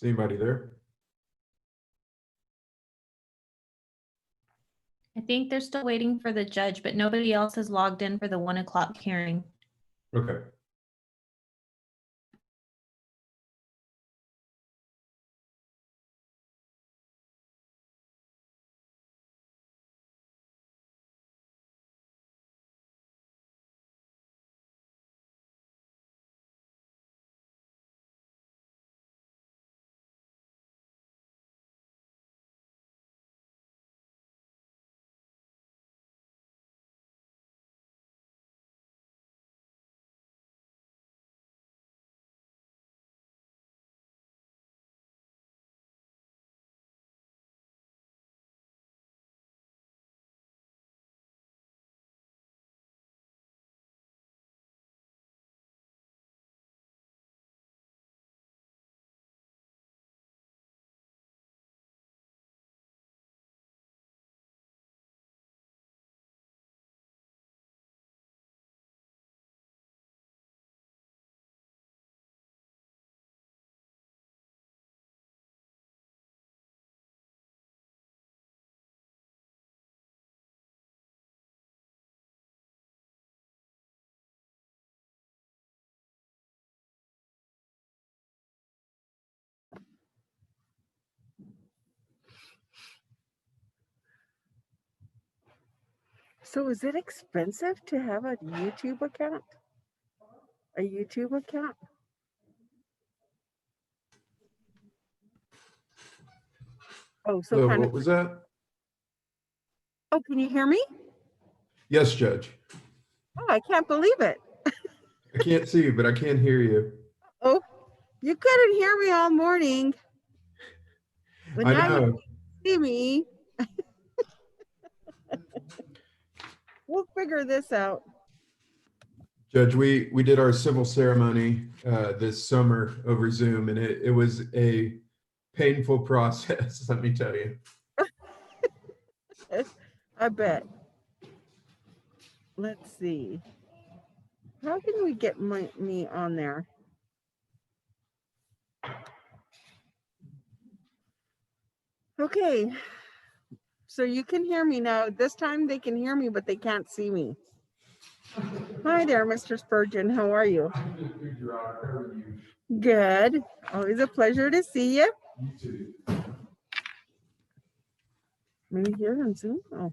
Is anybody there? I think they're still waiting for the judge, but nobody else has logged in for the 1 o'clock hearing. Okay. So is it expensive to have a YouTube account? A YouTube account? Oh, so Hello, kind what of. was that? Oh, can you hear me? Yes, Judge. Oh, I can't believe it. I can't see you, but I can hear you. Oh, you couldn't hear me all morning. But I now you know. can see me. We'll figure this out. Judge, we did our civil ceremony this summer over Zoom, and it was a painful process, let me tell you. I bet. Let's see. How can we get me on there? Okay. So you can hear me now. This time they can hear me, but they can't see me. Hi there, Mr. Spurgeon. How are you? Good. Always a pleasure to see you. You too. Maybe here on Zoom. Oh,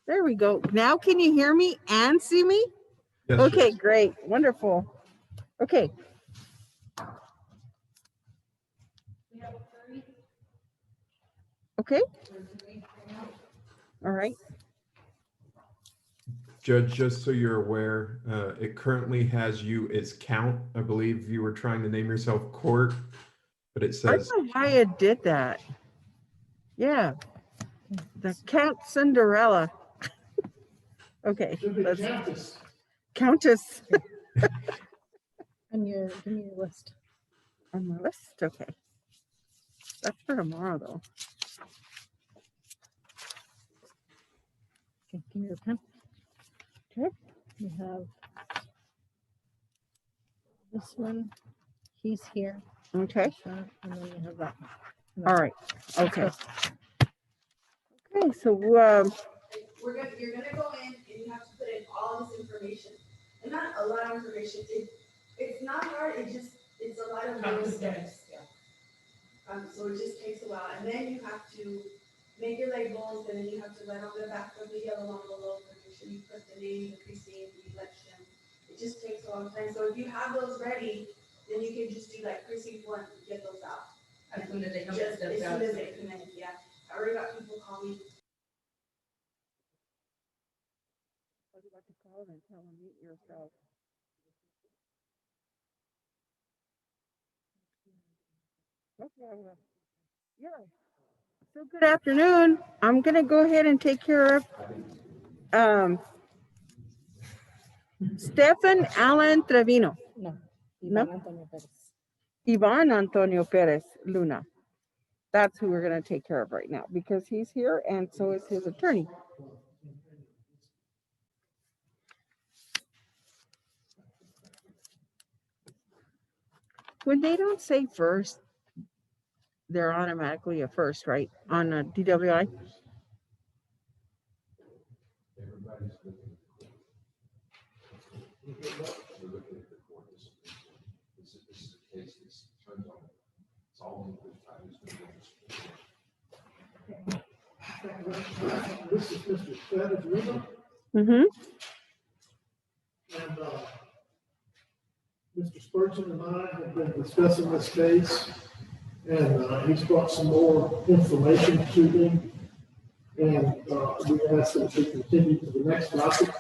there we go. Now can you hear me and see me? Yes, Okay, Judge. great. Wonderful. Okay. Okay. All right. Judge, just so you're aware, it currently has you as count. I believe you were trying to name yourself Court, but it I says don't know why it did that. Yeah. The Count Cinderella. Okay. Let's Countess On your, give me your list. on the list. Okay. That's for tomorrow though. Okay, give me your pen. Okay. You have this one. He's here. Okay. And then you have that one. All right. Okay. Let's Okay. So You're gonna go in and you have to put in all this information, and not a lot of information. It's not hard. It's a lot of little steps. So it just takes a while, and then you have to make your labels, and then you have to write on the back of the yellow envelope, and make sure you put the name, the precinct, the election. It just takes a long time. So if you have those ready, then you can just do like precinct 1, get those out. As soon as they come Just in, as soon as they come in, yeah. I already got people call me. I was about to call and tell them mute yourself. Okay, I will. Yeah. So good afternoon. I'm gonna go ahead and take care of Stefan Alan Trevino, No. No? Iván Antonio Pérez. Ivan Antonio Perez Luna. That's who we're gonna take care of right now because he's here and so is his attorney. When they don't say first, they're automatically a first, right? On a DWI? Everybody's looking at the court. We're looking at the court. This is a case that's turned on. It's all in the time. This is Mr. Fed, Mm-hmm. and Mr. Spurgeon and I have been discussing this case, and he's brought some more information to me. And we asked him to continue to the next docket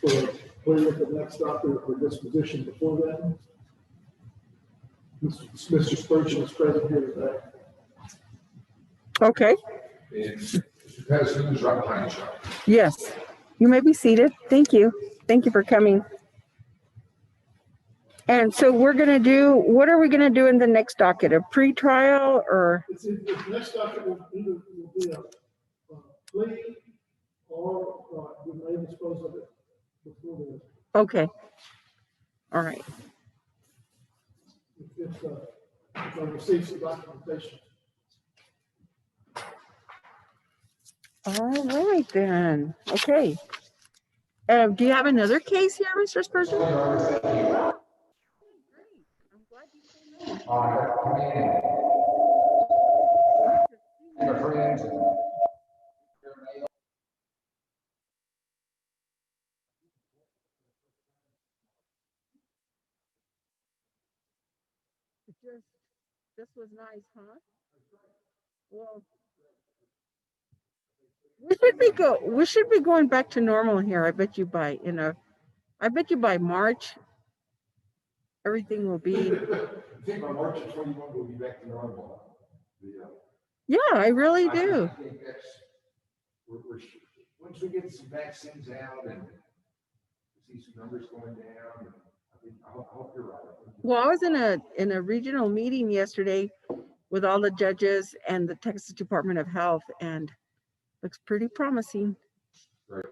for waiting at the next docket for disposition before that. Mr. Spurgeon is present here today. Okay. And Mr. Patterson is right behind you. Yes. You may be seated. Thank you. Thank you for coming. And so we're going to do, what are we going to do in the next docket? A pre-trial or? The next docket will be a plea, or we may dispose of it before the. Okay. All right. If I receive some documentation. All right then. Okay. Do you have another case here, Mr. Spurgeon? This was nice, huh? Well, we should be going back to normal here. I bet you by March, everything will be. I think by March of 21, we'll be back to normal. Yeah, I really do. I think that's, once we get some vaccines out and see some numbers going down, I hope you're right. Well, I was in a regional meeting yesterday with all the judges and the Texas Department of Health, and looks pretty promising. Right.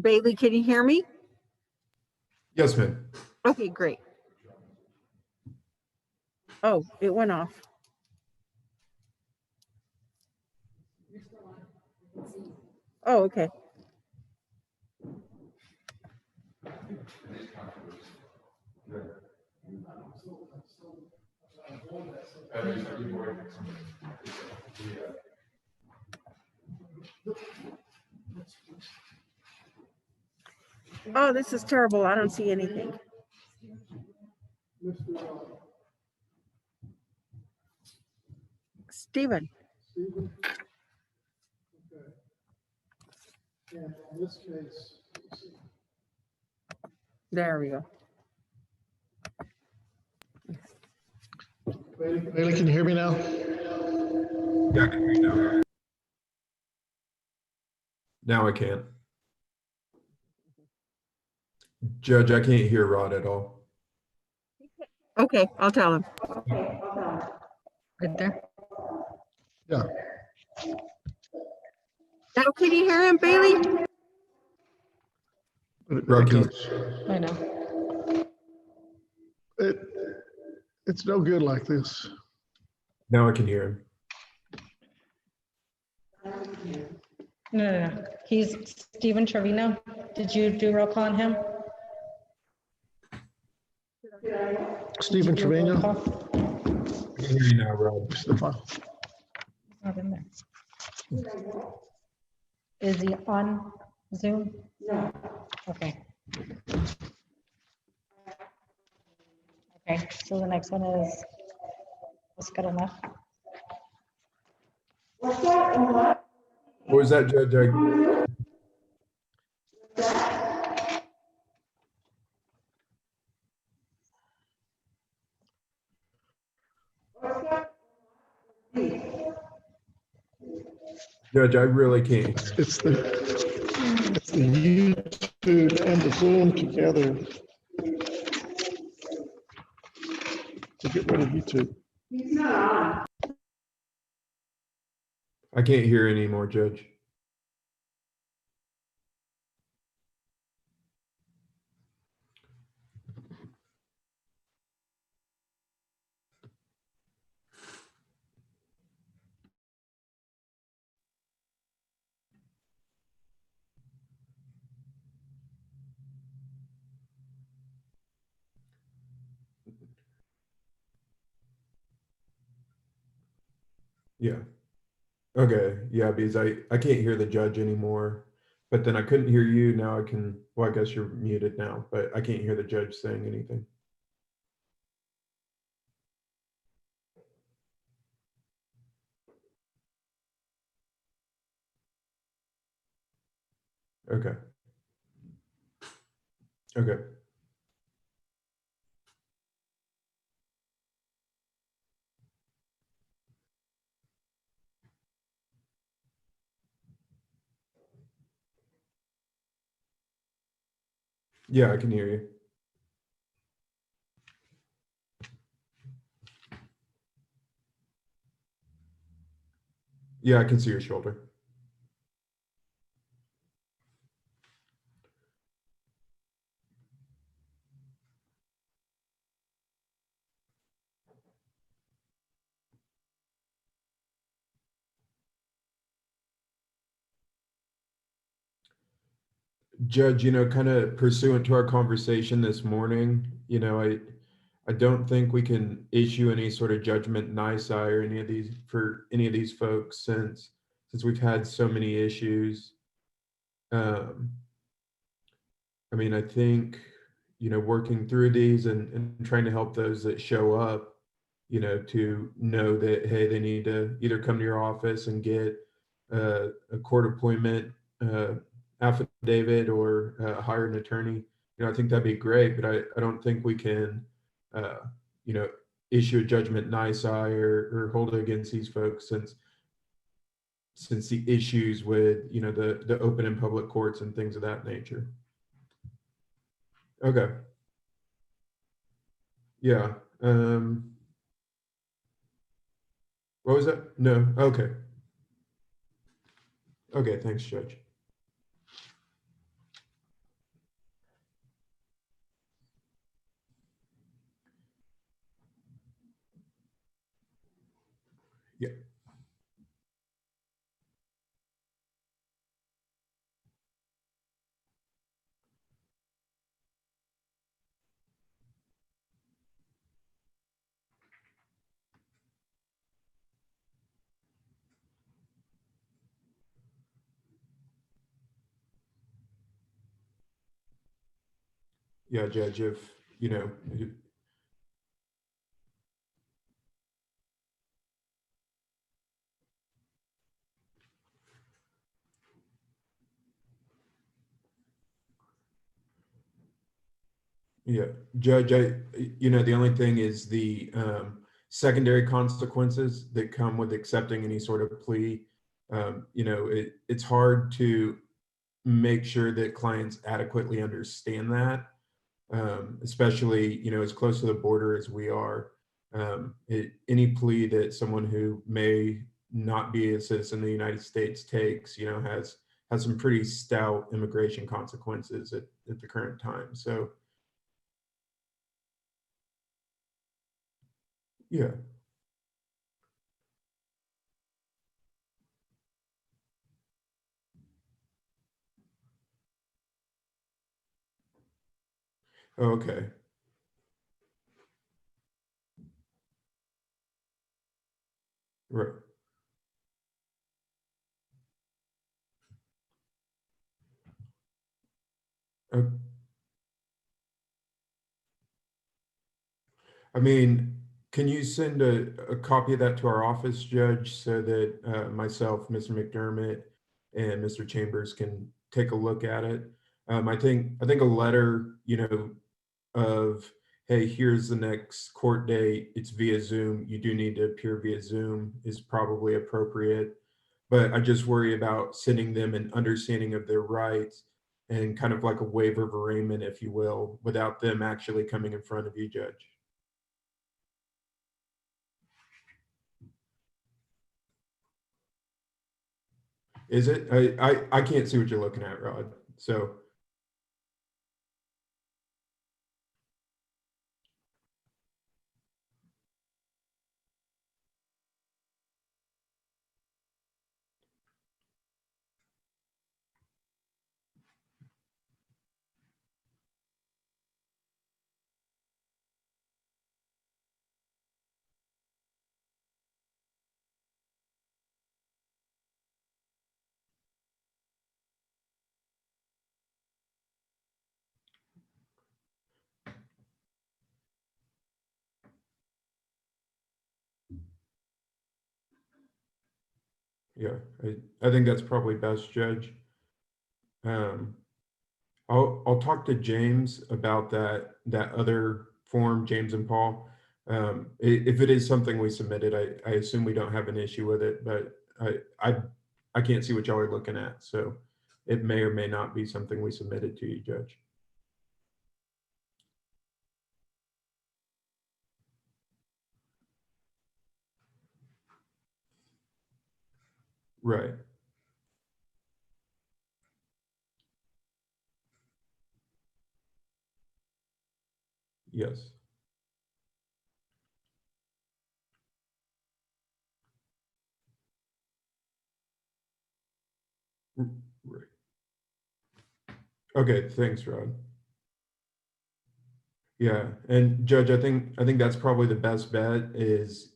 Bailey, can you hear me? Yes, ma'am. Okay, great. Oh, it went off. Oh, okay. Oh, this is terrible. I don't see anything. Stephen. Stephen? Okay. And in this case, let's see. There we go. Bailey, can you hear me now? Yeah, I can hear you now. Now I can. Judge, I can't hear Rod at all. Okay, I'll tell him. Right there. Yeah. Now, can you hear him, Bailey? Rocky. I know. It's no good like this. Now I can hear him. No. He's Stephen Trevino. Did you do roll call on him? Stephen Do a roll Trevino. call. I can hear you now, Rob. Where's the file? Not in there. Is he on Zoom? No. Okay. Okay, so the next one is, let's get enough. What was that, Judge? Judge, I really can't. It's the YouTube and the Zoom together. To get rid of YouTube. I can't hear anymore, Judge. Yeah. Okay. Yeah, because I can't hear the judge anymore. But then I couldn't hear you. Now I can. Well, I guess you're muted now, but I can't hear the judge saying anything. Okay. Okay. Yeah, I can hear you. Yeah, I can see your shoulder. Judge, kind of pursuant to our conversation this morning, I don't think we can issue any sort of judgment nisi or any of these for any of these folks since we've had so many issues. Um, I mean, I think, working through these and trying to help those that show up, to know that, hey, they need to either come to your office and get a court appointment affidavit or hire an attorney. I think that'd be great, but I don't think we can, uh, you know, issue a judgment nisi or hold it against these folks since the issues with, the open and public courts and things of that nature. Okay. Yeah. What was that? No. Okay. Okay. Thanks, Judge. Yeah. Yeah, Judge, if, yeah, Judge, the only thing is the secondary consequences that come with accepting any sort of plea. It's hard to make sure that clients adequately understand that, especially, as close to the border as we are. Any plea that someone who may not be a citizen of the United States takes, has some pretty stout immigration consequences at the current time. So, yeah. Okay. Right. Uh, I mean, can you send a copy of that to our office, Judge, so that myself, Mr. McDermott, and Mr. Chambers can take a look at it? I think a letter, of, hey, here's the next court date. It's via Zoom. You do need to appear via Zoom is probably appropriate. But I just worry about sending them an understanding of their rights and kind of like a waiver of arraignment, if you will, without them actually coming in front of you, Judge. Is it? I can't see what you're looking at, Rod. So, yeah, I think that's probably best, Judge. Um, I'll talk to James about that other form, James and Paul. If it is something we submitted, I assume we don't have an issue with it, but I can't see what y'all are looking at, so it may or may not be something we submitted to you, Judge. Right. Yes. Right. Okay, thanks, Rod. Yeah, and Judge, I think that's probably the best bet is,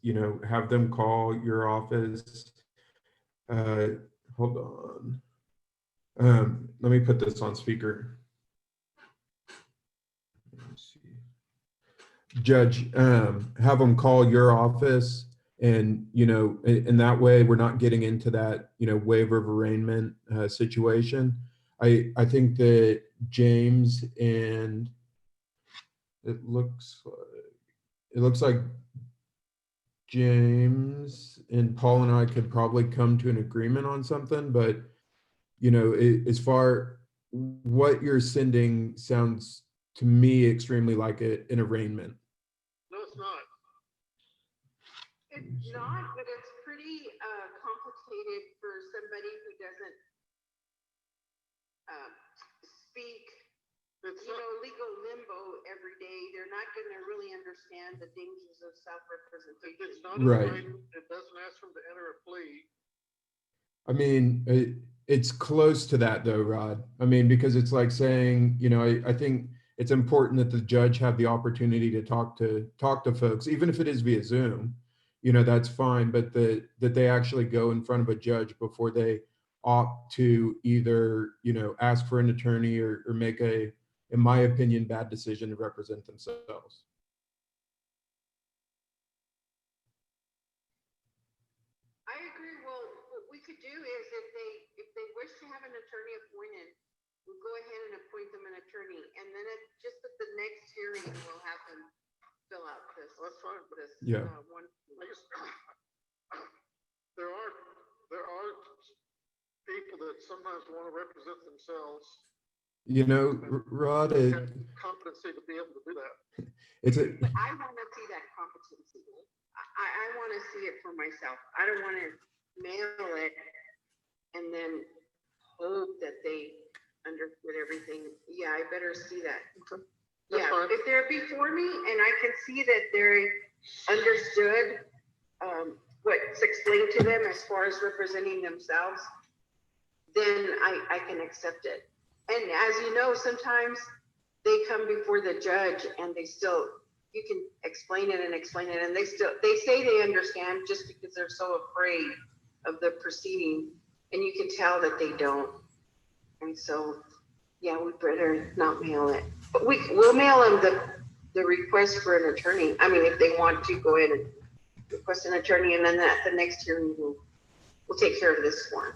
have them call your office. Uh, hold on. Let me put this on speaker. Let's see. Judge, have them call your office and, in that way we're not getting into that, waiver of arraignment situation. I think that James and it looks like James and Paul and I could probably come to an agreement on something, but as far what you're sending sounds to me extremely like an arraignment. No, it's not. It's not, but it's pretty complicated for somebody who doesn't speak, legal limbo every day. They're not going to really understand the dangers of self-representation. It's not Right. It doesn't ask them to enter a plea. I mean, it's close to that though, Rod. I mean, because it's like saying, I think it's important that the judge have the opportunity to talk to folks, even if it is via Zoom, that's fine, but that they actually go in front of a judge before they opt to either, ask for an attorney or make a, in my opinion, bad decision to represent themselves. I agree. Well, what we could do is if they wish to have an attorney appointed, we'll go ahead and appoint them an attorney, and then just at the next hearing, we'll have them fill out this. That's fine. This Yeah. one. I guess there are people that sometimes want to represent themselves. Rod, Have competency to be able to do that. But I want to see that competency. I want to see it for myself. I don't want to mail it and then hope that they understood everything. Yeah, I better see that. That's fine. If they're before me and I can see that they understood what's explained to them as far as representing themselves, then I can accept it. And as you know, sometimes they come before the judge and they still you can explain it, and they say they understand just because they're so afraid of the proceeding, and you can tell that they don't. And so, yeah, we better not mail it, but we'll mail them the request for an attorney. I mean, if they want to go ahead and request an attorney, and then at the next hearing, we'll take care of this one.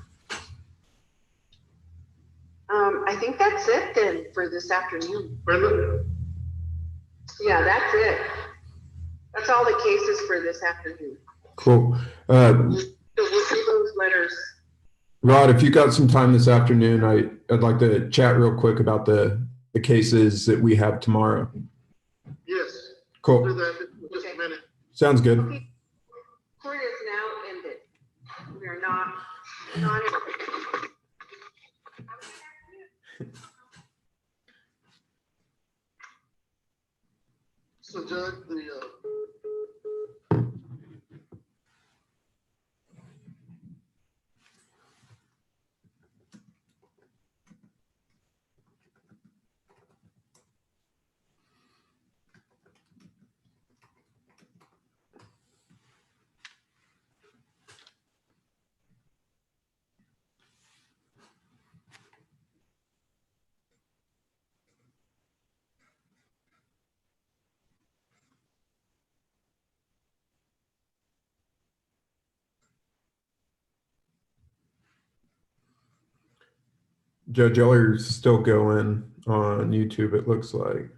I think that's it then for this afternoon. Brenda? Yeah, that's it. That's all the cases for this afternoon. Cool. So we'll see those letters. Rod, if you got some time this afternoon, I'd like to chat real quick about the cases that we have tomorrow. Yes. Cool. Do that in just a minute. Sounds good. Okay. Court is now ended. We are not. So Judge, Judge Eller's still going on YouTube, it looks like.